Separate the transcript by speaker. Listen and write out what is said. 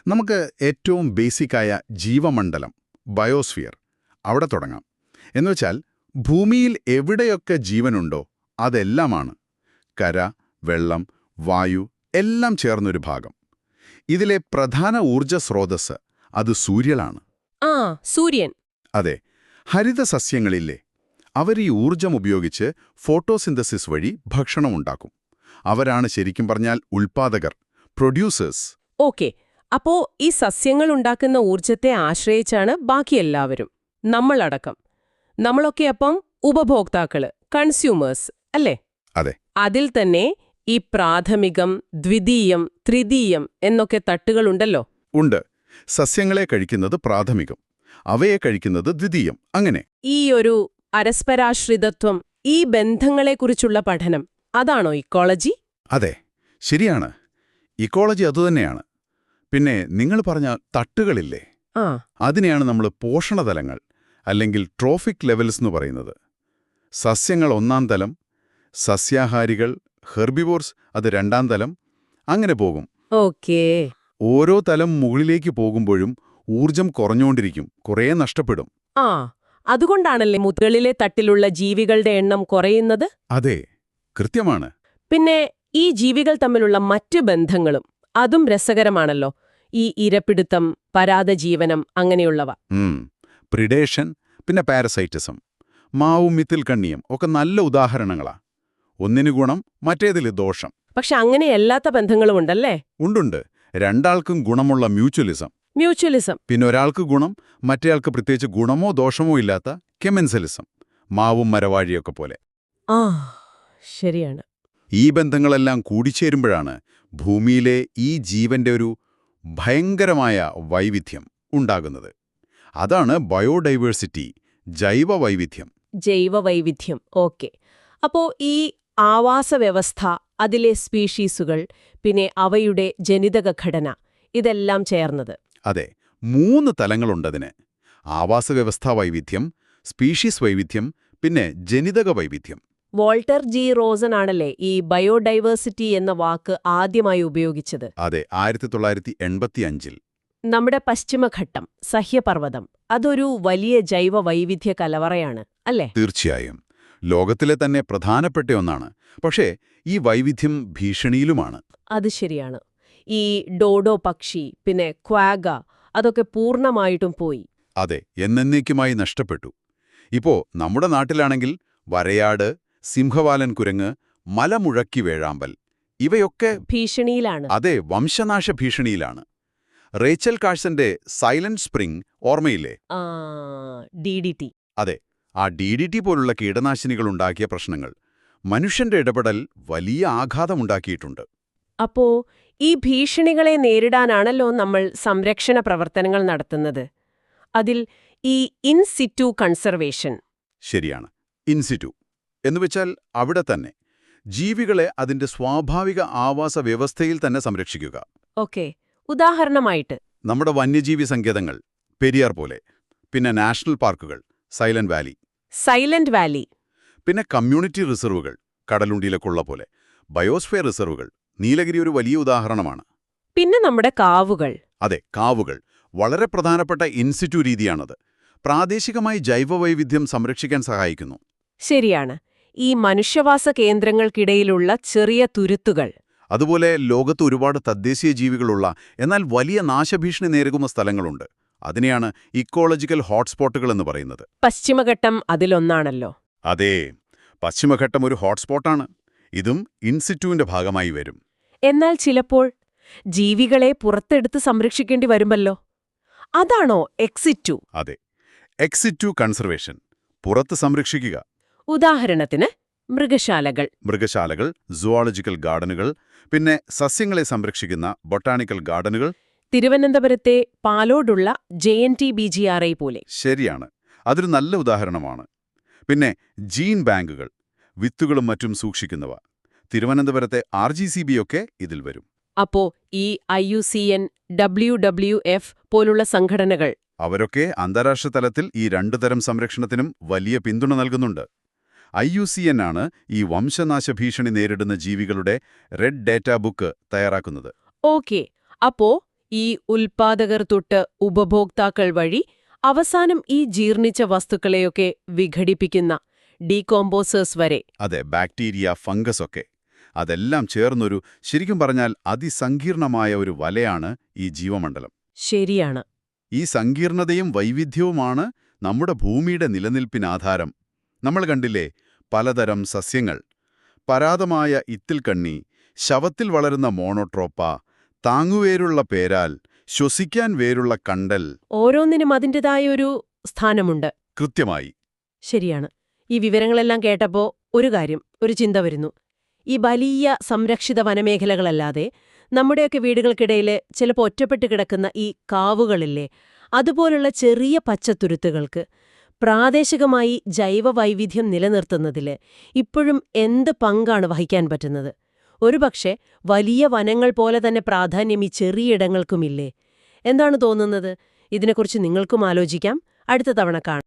Speaker 1: നമുക്ക് ഏറ്റവും ബേസിക്കായ ജീവമണ്ഡലം, ബയോസ്ഫിയർ, അവിടെ തുടങ്ങാം. എന്നുവെച്ചാൽ ഭൂമിയിൽ എവിടെയൊക്കെ ജീവനുണ്ടോ അതെല്ലാമാണ്. കര, വെള്ളം, വായു എല്ലാം ചേർന്നൊരു ഭാഗം. ഇതിലെ പ്രധാന ഊർജ്ജ സ്രോതസ്സ് അത് സൂര്യനാണ്.
Speaker 2: സൂര്യൻ.
Speaker 1: അതെ. ഹരിതസസ്യങ്ങളില്ലേ, അവർ ഈ ഊർജ്ജം ഉപയോഗിച്ച് ഫോട്ടോസിന്തസിസ് വഴി ഭക്ഷണമുണ്ടാക്കും. അവരാണ് ശരിക്കും പറഞ്ഞാൽ ഉൽപ്പാദകർ, പ്രൊഡ്യൂസേഴ്സ്.
Speaker 2: ഓക്കെ, അപ്പോ ഈ സസ്യങ്ങൾ ഉണ്ടാക്കുന്ന ഊർജത്തെ ആശ്രയിച്ചാണ് ബാക്കിയെല്ലാവരും, നമ്മളടക്കം. നമ്മളൊക്കെ അപ്പം ഉപഭോക്താക്കള്, കൺസ്യൂമേഴ്സ് അല്ലേ?
Speaker 1: അതെ.
Speaker 2: അതിൽ തന്നെ ഈ പ്രാഥമികം, ദ്വിതീയം, തൃതീയം എന്നൊക്കെ തട്ടുകളുണ്ടല്ലോ.
Speaker 1: ഉണ്ട്. സസ്യങ്ങളെ കഴിക്കുന്നത് പ്രാഥമികം, അവയെ കഴിക്കുന്നത് ദ്വിതീയം, അങ്ങനെ.
Speaker 2: ഈ ഒരു പരസ്പരാശ്രിതത്വം, ഈ ബന്ധങ്ങളെക്കുറിച്ചുള്ള പഠനം, അതാണോ ഇക്കോളജി?
Speaker 1: അതെ, ശരിയാണ്. ഇക്കോളജി അതുതന്നെയാണ്. പിന്നെ നിങ്ങൾ പറഞ്ഞ തട്ടുകളില്ലേ, അതിനെയാണ് നമ്മൾ പോഷണതലങ്ങൾ അല്ലെങ്കിൽ ട്രോഫിക് ലെവൽസ് എന്ന് പറയുന്നത്. സസ്യങ്ങൾ ഒന്നാം തലം, സസ്യാഹാരികൾ, ഹെർബിവോർസ് അത് രണ്ടാം തലം, അങ്ങനെ പോകും.
Speaker 2: ഓക്കേ.
Speaker 1: ഓരോ തലം മുകളിലേക്ക് പോകുമ്പോഴും ഊർജം കുറഞ്ഞുകൊണ്ടിരിക്കും, കുറേ നഷ്ടപ്പെടും.
Speaker 2: അതുകൊണ്ടാണല്ലേ മുകളിലെ തട്ടിലുള്ള ജീവികളുടെ എണ്ണം കുറയുന്നത്?
Speaker 1: അതെ, കൃത്യമാണ്.
Speaker 2: പിന്നെ ഈ ജീവികൾ തമ്മിലുള്ള മറ്റ് ബന്ധങ്ങളും അതും രസകരമാണല്ലോ. ഈ ഇരപിടുത്തം, പരാദജീവനം അങ്ങനെയുള്ളവ.
Speaker 1: പ്രിഡേഷൻ, പിന്നെ പാരസൈറ്റിസം, മാവും മിത്തിൽ കണ്ണിയും ഒക്കെ നല്ല ഉദാഹരണങ്ങളാ. ഒന്നിനു ഗുണം, മറ്റേതിൽ ദോഷം.
Speaker 2: പക്ഷെ അങ്ങനെയല്ലാത്ത ബന്ധങ്ങളും ഉണ്ടല്ലേ?
Speaker 1: ഉണ്ടുണ്ട്. രണ്ടാൾക്കും ഗുണമുള്ള മ്യൂച്വലിസം. പിന്നെ ഒരാൾക്ക് ഗുണം, മറ്റേയാൾക്ക് പ്രത്യേകിച്ച് ഗുണമോ ദോഷമോ ഇല്ലാത്ത കെമൻസലിസം, മാവും മരവാഴിയൊക്കെ പോലെ.
Speaker 2: ശരിയാണ്. ഈ
Speaker 1: ബന്ധങ്ങളെല്ലാം കൂടിച്ചേരുമ്പോഴാണ് ഭൂമിയിലെ ഈ ജീവന്റെ ഒരു ഭയങ്കരമായ വൈവിധ്യം ഉണ്ടാകുന്നത്. അതാണ് ബയോഡൈവേഴ്സിറ്റി, ജൈവവൈവിധ്യം.
Speaker 2: ജൈവവൈവിധ്യം, ഓക്കെ. അപ്പോ ഈ ആവാസവ്യവസ്ഥ, അതിലെ സ്പീഷീസുകൾ, പിന്നെ അവയുടെ ജനിതക ഘടന, ഇതെല്ലാം ചേർന്നത്.
Speaker 1: അതെ, 3 തലങ്ങളുണ്ടതിന്. ആവാസവ്യവസ്ഥാ വൈവിധ്യം, സ്പീഷീസ് വൈവിധ്യം, പിന്നെ ജനിതക വൈവിധ്യം.
Speaker 2: വോൾട്ടർ ജി റോസൻ ആണല്ലേ ഈ ബയോഡൈവേഴ്സിറ്റി എന്ന വാക്ക് ആദ്യമായി ഉപയോഗിച്ചത്?
Speaker 1: അതെ, 1985-ൽ.
Speaker 2: നമ്മുടെ പശ്ചിമഘട്ടം, സഹ്യപർവ്വതം, അതൊരു വലിയ ജൈവ വൈവിധ്യ കലവറയാണ് അല്ലേ?
Speaker 1: തീർച്ചയായും. ലോകത്തിലെ തന്നെ പ്രധാനപ്പെട്ട ഒന്നാണ്. പക്ഷേ ഈ വൈവിധ്യം ഭീഷണിയിലുമാണ്.
Speaker 2: അത് ശരിയാണ്. ഈ ഡോഡോ പക്ഷി, പിന്നെ ക്വാഗ, അതൊക്കെ പൂർണ്ണമായിട്ടും പോയി.
Speaker 1: അതെ, എന്നേക്കുമായി നഷ്ടപ്പെട്ടു. ഇപ്പോ നമ്മുടെ നാട്ടിലാണെങ്കിൽ വരയാട്, സിംഹവാലൻ കുരങ്ങ്, മലമുഴക്കി വേഴാമ്പൽ, ഇവയൊക്കെ
Speaker 2: ഭീഷണിയിലാണ്.
Speaker 1: അതെ, വംശനാശ ഭീഷണിയിലാണ്. റേച്ചൽ കാഴ്സന്റെ സൈലന്റ് സ്പ്രിംഗ് ഓർമ്മയില്ലേ?
Speaker 2: DDT.
Speaker 1: അതെ, ആ DDT പോലുള്ള കീടനാശിനികൾ ഉണ്ടാക്കിയ പ്രശ്നങ്ങൾ മനുഷ്യന്റെ ഇടപെടൽ വലിയ ആഘാതമുണ്ടാക്കിയിട്ടുണ്ട്.
Speaker 2: അപ്പോ ഈ ഭീഷണികളെ നേരിടാനാണല്ലോ നമ്മൾ സംരക്ഷണ പ്രവർത്തനങ്ങൾ നടത്തുന്നത്. അതിൽ ഈ ഇൻസിറ്റു കൺസർവേഷൻ.
Speaker 1: ശരിയാണ്, ഇൻസിറ്റു എന്നുവെച്ചാൽ അവിടെ തന്നെ ജീവികളെ അതിന്റെ സ്വാഭാവിക ആവാസ വ്യവസ്ഥയിൽ തന്നെ സംരക്ഷിക്കുക.
Speaker 2: ഓക്കെ, ഉദാഹരണമായിട്ട്
Speaker 1: നമ്മുടെ വന്യജീവി സങ്കേതങ്ങൾ, പെരിയാർ പോലെ, പിന്നെ നാഷണൽ പാർക്കുകൾ, സൈലന്റ് വാലി, പിന്നെ കമ്മ്യൂണിറ്റി റിസർവുകൾ, കടലുണ്ടിയിലെ കൊള്ള പോലെ, ബയോസ്ഫിയർ റിസർവുകൾ, നീലഗിരി ഒരു വലിയ ഉദാഹരണമാണ്.
Speaker 2: പിന്നെ നമ്മുടെ കാവുകൾ.
Speaker 1: അതെ, കാവുകൾ വളരെ പ്രധാനപ്പെട്ട ഇൻസിറ്റു രീതിയാണത്. പ്രാദേശികമായി ജൈവവൈവിധ്യം സംരക്ഷിക്കാൻ സഹായിക്കുന്നു.
Speaker 2: ശരിയാണ്. ഈ മനുഷ്യവാസ കേന്ദ്രങ്ങൾക്കിടയിലുള്ള ചെറിയ തുരുത്തുകൾ.
Speaker 1: അതുപോലെ ലോകത്ത് ഒരുപാട് തദ്ദേശീയ ജീവികളുള്ള എന്നാൽ വലിയ നാശഭീഷണി നേരിടുന്ന സ്ഥലങ്ങളുണ്ട്. അതിനെയാണ് ഇക്കോളജിക്കൽ ഹോട്ട്സ്പോട്ടുകൾ എന്ന് പറയുന്നത്.
Speaker 2: പശ്ചിമഘട്ടം അതിലൊന്നാണല്ലോ.
Speaker 1: അതെ, പശ്ചിമഘട്ടം ഒരു ഹോട്ട്സ്പോട്ടാണ്. ഇതും ഇൻസിറ്റുവിന്റെ ഭാഗമായി വരും.
Speaker 2: എന്നാൽ ചിലപ്പോൾ ജീവികളെ പുറത്തെടുത്ത് സംരക്ഷിക്കേണ്ടി വരുമല്ലോ. അതാണോ എക്സിറ്റു?
Speaker 1: അതെ, എക്സിറ്റു കൺസർവേഷൻ, പുറത്ത് സംരക്ഷിക്കുക.
Speaker 2: ഉദാഹരണത്തിന് മൃഗശാലകൾ, സുവോളജിക്കൽ ഗാർഡനുകൾ, പിന്നെ സസ്യങ്ങളെ സംരക്ഷിക്കുന്ന ബൊട്ടാണിക്കൽ ഗാർഡനുകൾ. തിരുവനന്തപുരത്തെ പാലോടുള്ള JNTBGRI പോലെ.
Speaker 1: ശരിയാണ്, അതൊരു നല്ല ഉദാഹരണമാണ്. പിന്നെ ജീൻ ബാങ്കുകൾ, വിത്തുകളും മറ്റും സൂക്ഷിക്കുന്നവ. തിരുവനന്തപുരത്തെ RGCB ഒക്കെ ഇതിൽ വരും.
Speaker 2: അപ്പോ ഈ IUCN, WWF പോലുള്ള സംഘടനകൾ,
Speaker 1: അവരൊക്കെ അന്താരാഷ്ട്ര തലത്തിൽ ഈ 2 തരം സംരക്ഷണത്തിനും വലിയ പിന്തുണ നൽകുന്നുണ്ട്. IUCN ആണ് ഈ വംശനാശ ഭീഷണി നേരിടുന്ന ജീവികളുടെ റെഡ് ഡേറ്റ ബുക്ക് തയ്യാറാക്കുന്നത്.
Speaker 2: ഓക്കെ, അപ്പോ ഈ ഉൽപാദകർ തൊട്ട് ഉപഭോക്താക്കൾ വഴി അവസാനം ഈ ജീർണിച്ച വസ്തുക്കളെയൊക്കെ വിഘടിപ്പിക്കുന്ന ഡീകോമ്പോസേഴ്സ് വരെ.
Speaker 1: അതെ, ബാക്ടീരിയ, ഫംഗസ് ഒക്കെ. അതെല്ലാം ചേർന്നൊരു, ശരിക്കും പറഞ്ഞാൽ അതിസങ്കീർണമായ ഒരു വലയാണ് ഈ ജീവമണ്ഡലം.
Speaker 2: ശരിയാണ്.
Speaker 1: ഈ സങ്കീർണതയും വൈവിധ്യവുമാണ് നമ്മുടെ ഭൂമിയുടെ നിലനിൽപ്പിനാധാരം. നമ്മൾ കണ്ടില്ലേ, പലതരം സസ്യങ്ങൾ, പരാതമായ ഇത്തിൽക്കണ്ണി, ശവത്തിൽ വളരുന്ന മോണോട്രോപ്പ, താങ്ങുവേരുള്ള പേരാൽ, ശ്വസിക്കാൻ വേരുള്ള കണ്ടൽ.
Speaker 2: ഓരോന്നിനും അതിൻ്റെതായൊരു സ്ഥാനമുണ്ട്.
Speaker 1: കൃത്യമായി.
Speaker 2: ശരിയാണ്. ഈ വിവരങ്ങളെല്ലാം കേട്ടപ്പോ ഒരു ചിന്ത വരുന്നു. ഈ വലിയ സംരക്ഷിത വനമേഖലകളല്ലാതെ നമ്മുടെയൊക്കെ വീടുകൾക്കിടയിൽ ചിലപ്പോൾ ഒറ്റപ്പെട്ട് കിടക്കുന്ന ഈ കാവുകളില്ലേ, അതുപോലുള്ള ചെറിയ പച്ചത്തുരുത്തുകൾക്ക് പ്രാദേശികമായി ജൈവവൈവിധ്യം നിലനിർത്തുന്നതിൽ ഇപ്പോഴും എന്ത് പങ്കാണ് വഹിക്കാൻ പറ്റുന്നത്? ഒരുപക്ഷെ വലിയ വനങ്ങൾ പോലെ തന്നെ പ്രാധാന്യം ഈ ചെറിയിടങ്ങൾക്കുമില്ലേ? എന്താണ് തോന്നുന്നത്? ഇതിനെക്കുറിച്ച് നിങ്ങൾക്കും ആലോചിക്കാം. അടുത്ത തവണ കാണാം.